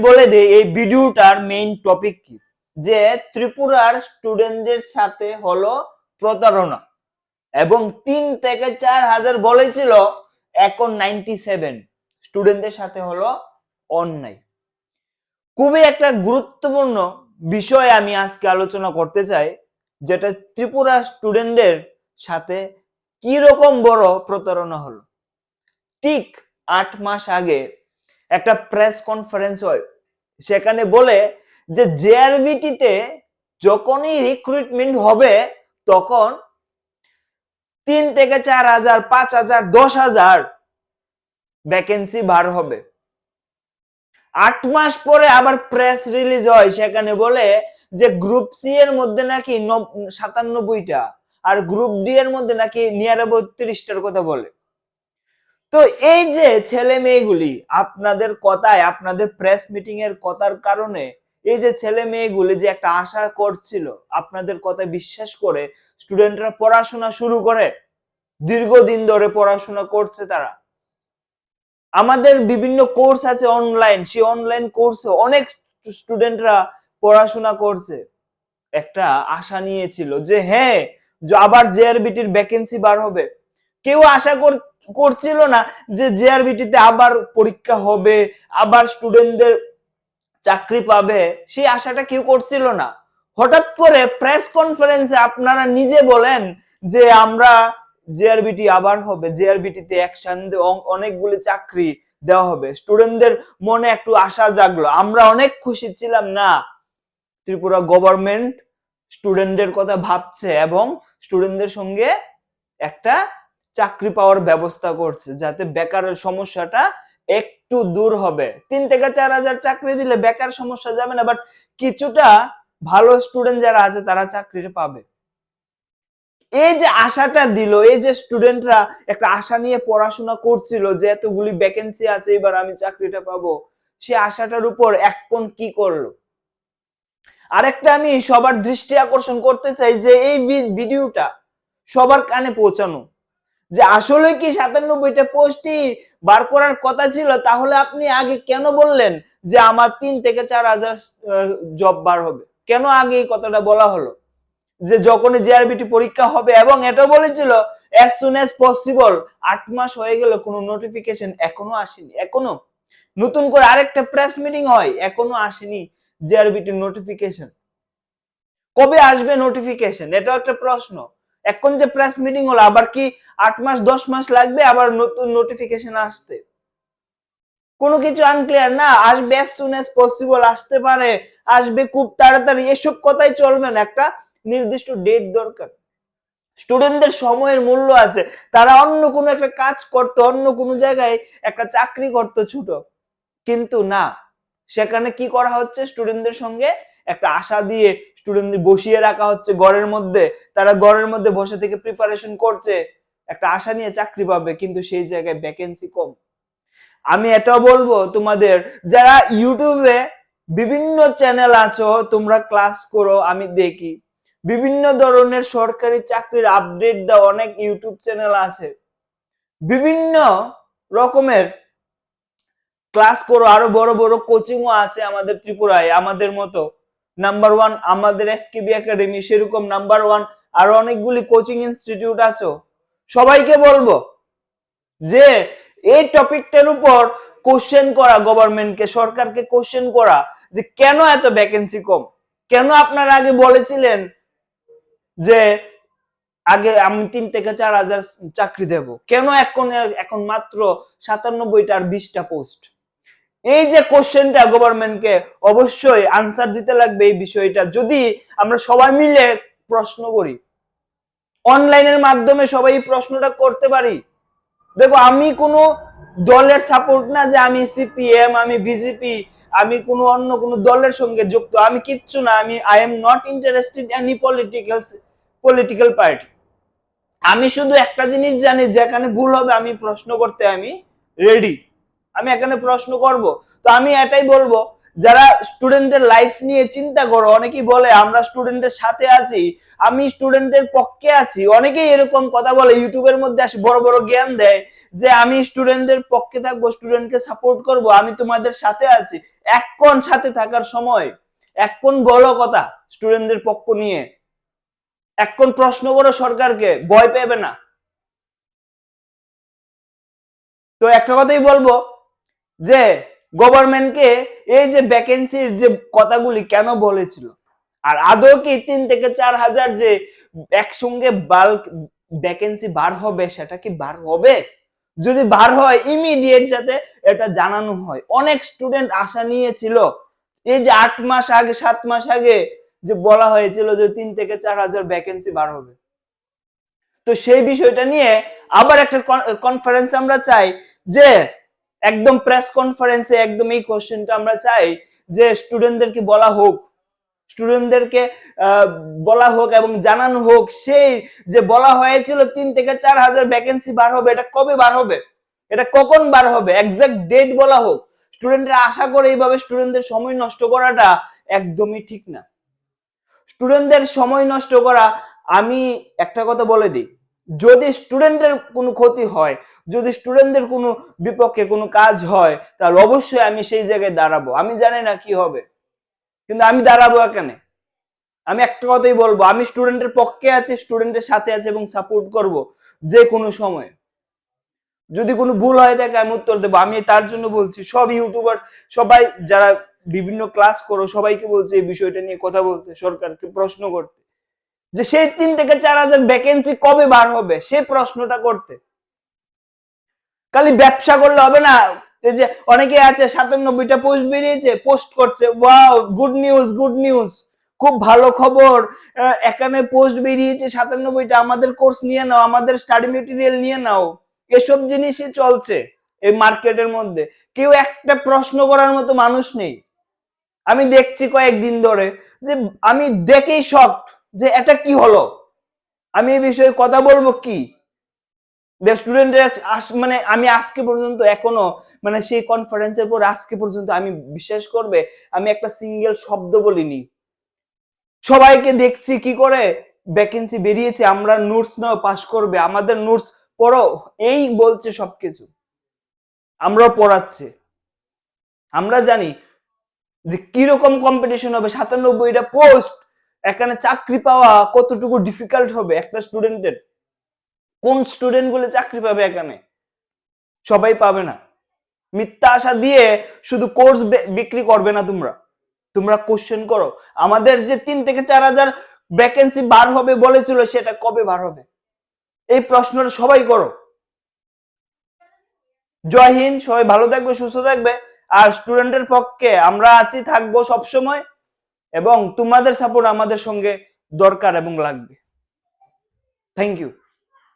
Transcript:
বলে দিই এই ভিডিওটার মেইন টপিক কি, যে ত্রিপুরার স্টুডেন্টদের সাথে হলো প্রতারণা এবং 3 থেকে 4 হাজার বলেছিল, এখন 97 স্টুডেন্টদের সাথে হলো অন্যায়। খুবই একটা গুরুত্বপূর্ণ বিষয় আমি আজকে আলোচনা করতে চাই, যেটা ত্রিপুরা স্টুডেন্টদের সাথে কি রকম বড় প্রতারণা হলো। ঠিক 8 মাস আগে একটা প্রেস কনফারেন্স হয়, সেখানে বলে যে জেআরবিটিতে যখনই রিক্রুটমেন্ট হবে তখন 3 থেকে 4 হাজার, 5 হাজার, 10 হাজার ভ্যাকেন্সি বার হবে। 8 মাস পরে আবার প্রেস রিলিজ হয়, সেখানে বলে যে গ্রুপ সি এর মধ্যে নাকি 97টা আর গ্রুপ ডি এর মধ্যে নাকি নিয়ার অ্যাবাউট 30টার কথা বলে। তো এই যে ছেলে মেয়েগুলি আপনাদের কথায়, আপনাদের প্রেস মিটিং এর কথার কারণে এই যে ছেলে মেয়েগুলি যে একটা আশা করছিল, আপনাদের কথায় বিশ্বাস করে স্টুডেন্টরা পড়াশোনা শুরু করে, দীর্ঘদিন ধরে পড়াশোনা করছে তারা। আমাদের বিভিন্ন কোর্স আছে অনলাইন, সেই অনলাইন কোর্সে অনেক স্টুডেন্টরা পড়াশোনা করছে, একটা আশা নিয়েছিল যে হ্যাঁ আবার জেআরবিটির ভ্যাকেন্সি বার হবে। কেউ আশা করছিল না যে জেআরবিটিতে আবার পরীক্ষা হবে, আবার স্টুডেন্টদের চাকরি পাবে, সেই আশাটা কেউ করছিল না। হঠাৎ করে প্রেস কনফারেন্সে আপনারা নিজে বলেন যে আমরা জেআরবিটি আবার হবে, জেআরবিটিতে একসাথে অনেকগুলি চাকরি দেওয়া হবে। স্টুডেন্টদের মনে একটু আশা জাগলো, আমরা অনেক খুশি ছিলাম না ত্রিপুরা গভর্নমেন্ট স্টুডেন্টদের কথা ভাবছে এবং স্টুডেন্টদের সঙ্গে একটা চাকরি পাওয়ার ব্যবস্থা করছে, যাতে বেকারের সমস্যাটা একটু দূর হবে। 3 থেকে 4 হাজার চাকরি দিলে বেকার সমস্যা যাবে না, বাট কিছুটা ভালো স্টুডেন্ট যারা আছে তারা চাকরি পাবে। এই যে আশাটা দিল, এই যে স্টুডেন্টরা একটা আশা নিয়ে পড়াশোনা করছিল যে এতগুলি ভ্যাকেন্সি আছে এবার আমি চাকরিটা পাবো, সেই আশাটার উপর এখন কি করলো। আরেকটা আমি সবার দৃষ্টি আকর্ষণ করতে চাই যে এই ভিডিওটা সবার কানে পৌঁছানো, যে আসলে কি 97টা পোস্টই বার করার কথা ছিল, তাহলে আপনি আগে কেন বললেন যে আমার 3 থেকে 4 হাজার জব বার হবে? কেন আগে এই কথাটা বলা হলো? যে যখনই জেআরবিটি পরীক্ষা হবে, এবং এটাও বলেছিল as soon as possible। 8 মাস হয়ে গেল, কোনো নোটিফিকেশন এখনো আসেনি। এখনো নতুন করে আরেকটা প্রেস মিটিং হয়, এখনো আসেনি জেআরবিটির নোটিফিকেশন। কবে আসবে নোটিফিকেশন, এটাও একটা প্রশ্ন। এখন যে প্রেস মিটিং হলো, আবার কি 8 মাস 10 মাস লাগবে আবার নতুন নোটিফিকেশন আসতে? কোনো কিছু আনক্লিয়ার না, আসবে as soon as possible, আসতে পারে, আসবে খুব তাড়াতাড়ি, এসব কথাই চলবে না। একটা নির্দিষ্ট ডেট দরকার। স্টুডেন্টদের সময়ের মূল্য আছে, তারা অন্য কোনো একটা কাজ করতো, অন্য কোনো জায়গায় একটা চাকরি করতো ছোট, কিন্তু না, সেখানে কি করা হচ্ছে, স্টুডেন্টদের সঙ্গে একটা আশা দিয়ে স্টুডেন্টদের বসিয়ে রাখা হচ্ছে ঘরের মধ্যে। তারা ঘরের মধ্যে বসে থেকে প্রিপারেশন করছে, একটা আশা নিয়ে চাকরি পাবে, কিন্তু সেই জায়গায় ভ্যাকেন্সি কম। আমি এটাও বলবো তোমাদের, যারা ইউটিউবে বিভিন্ন চ্যানেল আছো, তোমরা ক্লাস করো, আমি দেখি বিভিন্ন ধরনের সরকারি চাকরির আপডেট দাও, অনেক ইউটিউব চ্যানেল আছে, বিভিন্ন রকমের ক্লাস করো, আরো বড় বড় কোচিংও আছে আমাদের ত্রিপুরায়। আমাদের মতো নাম্বার 1 আমাদের এসকেবি একাডেমি, সেরকম নাম্বার 1 আরো অনেকগুলি কোচিং ইনস্টিটিউট আছে। সবাইকে বলবো যে এই টপিকটার উপর কোশ্চেন করা, গভর্নমেন্টকে, সরকারকে কোশ্চেন করা যে কেন এত ভ্যাকেন্সি কম। কেন আপনারা আগে বলেছিলেন যে আগে আমি 3 থেকে 4 হাজার চাকরি দেব, কেন এখন মাত্র 97টা আর 20টা পোস্ট? এই যে কোশ্চেনটা গভর্নমেন্টকে অবশ্যই আনসার দিতে লাগবে এই বিষয়টা। যদি আমরা সবাই মিলে প্রশ্ন করি, অনলাইনের মাধ্যমে সবাই এই প্রশ্নটা করতে পারি। দেখো, আমি কোনো দলের সাপোর্ট না যে আমি সিপিএম, আমি বিজেপি, আমি কোনো অন্য কোনো দলের সঙ্গে যুক্ত, আমি কিচ্ছু না। I am not interested any political party. আমি শুধু একটা জিনিস জানি, যেখানে ভুল হবে আমি প্রশ্ন করতে আমি রেডি, আমি এখানে প্রশ্ন করব। তো আমি এটাই বলবো, যারা স্টুডেন্টের লাইফ নিয়ে চিন্তা করো, অনেকেই বলে আমরা স্টুডেন্টের সাথে আছি, আমি স্টুডেন্টের পক্ষে আছি, অনেকেই এরকম কথা বলে, ইউটিউবের মধ্যে আসে বড় বড় জ্ঞান দেয় যে আমি স্টুডেন্টের পক্ষে থাকবো, স্টুডেন্টকে সাপোর্ট করব, আমি তোমাদের সাথে আছি। এখন সাথে থাকার সময়, এখন বলো কথা স্টুডেন্টদের পক্ষ নিয়ে, এখন প্রশ্ন করো সরকারকে, ভয় পেবে না। তো একটা কথাই বলবো যে গভর্নমেন্টকে এই যে ভ্যাকেন্সির যে কথাগুলি কেন বলেছিল, আর আদৌ কি 3 থেকে 4 হাজার যে একসঙ্গে বাল্ক ভ্যাকেন্সি বার হবে, সেটা কি বার হবে? যদি বার হয় ইমিডিয়েট যাতে এটা জানানো হয়। অনেক স্টুডেন্ট আশা নিয়েছিল, এই যে 8 মাস আগে 7 মাস আগে যে বলা হয়েছিল যে 3 থেকে 4 হাজার ভ্যাকেন্সি বার হবে। তো সেই বিষয়টা নিয়ে আবার একটা কনফারেন্স আমরা চাই, যে একদম প্রেস কনফারেন্সে একদম এই কোশ্চেনটা আমরা চাই যে স্টুডেন্টদেরকে বলা হোক, স্টুডেন্টদেরকে বলা হোক এবং জানানো হোক, সেই যে বলা হয়েছিল 3 থেকে 4 হাজার ভ্যাকেন্সি বার হবে, এটা কবে বার হবে, এটা কখন বার হবে, এক্সাক্ট ডেট বলা হোক। স্টুডেন্টরা আশা করে এইভাবে স্টুডেন্টদের সময় নষ্ট করাটা একদমই ঠিক না। স্টুডেন্টদের সময় নষ্ট করা, আমি একটা কথা বলে দিই, যদি স্টুডেন্টের কোনো ক্ষতি হয়, যদি স্টুডেন্টদের কোনো বিপক্ষে কোনো কাজ হয়, তাহলে অবশ্যই আমি সেই জায়গায় দাঁড়াবো। আমি জানি না কি হবে, কিন্তু আমি দাঁড়াবো এখানে। আমি একটা কথাই বলবো, আমি স্টুডেন্টের পক্ষে আছি, স্টুডেন্টের সাথে আছি এবং সাপোর্ট করব যে কোনো সময়। যদি কোনো ভুল হয়ে থাকে আমি উত্তর দেবো। আমি তার জন্য বলছি সব ইউটিউবার, সবাই যারা বিভিন্ন ক্লাস করো, সবাইকে বলছে এই বিষয়টা নিয়ে কথা বলতে, সরকারকে প্রশ্ন করতে, যে সেই 3 থেকে 4 হাজার ভ্যাকেন্সি কবে বার হবে, সেই প্রশ্নটা করতে। খালি ব্যবসা করলে হবে না। এই যে অনেকে আছে 97টা পোস্ট বেরিয়েছে, পোস্ট করছে, wow good news, good news, খুব ভালো খবর, এখানে পোস্ট বেরিয়েছে 97টা, আমাদের কোর্স নিয়ে নাও, আমাদের স্টাডি মেটেরিয়াল নিয়ে নাও। এসব জিনিসই চলছে এই মার্কেটের মধ্যে। কেউ একটা প্রশ্ন করার মতো মানুষ নেই। আমি দেখছি কয়েকদিন ধরে, যে আমি দেখেই শকড যে এটা কি হলো, আমি এই বিষয়ে কথা বলবো কি। স্টুডেন্টরা মানে আমি আজকে পর্যন্ত এখনো, মানে সেই কনফারেন্সের পর আজকে পর্যন্ত আমি বিশ্বাস করবে আমি একটা সিঙ্গেল শব্দ বলিনি। সবাইকে দেখছি কি করে ভ্যাকেন্সি বেরিয়েছে, আমরা নোটস নাও, পাস করবে, আমাদের নোটস পড়ো, এই বলছে সবকিছু। আমরাও পড়াচ্ছি, আমরা জানি যে কিরকম কম্পিটিশন হবে। 97টা পোস্ট, এখানে চাকরি পাওয়া কতটুকু ডিফিকাল্ট হবে একটা স্টুডেন্টের। কোন স্টুডেন্ট গুলো চাকরি পাবে এখানে? সবাই পাবে না। মিথ্যা আশা দিয়ে শুধু কোর্স বিক্রি করবে না তোমরা, তোমরা কোশ্চেন করো আমাদের যে 3 থেকে 4 হাজার ভ্যাকেন্সি বার হবে বলেছিল, সেটা কবে বার হবে, এই প্রশ্নটা সবাই করো। জয় হিন্দ, সবাই ভালো থাকবে, সুস্থ থাকবে। আর স্টুডেন্টের পক্ষে আমরা আছি, থাকবো সব সময়, এবং তোমাদের সাপোর্ট আমাদের সঙ্গে দরকার এবং লাগবে। Thank you.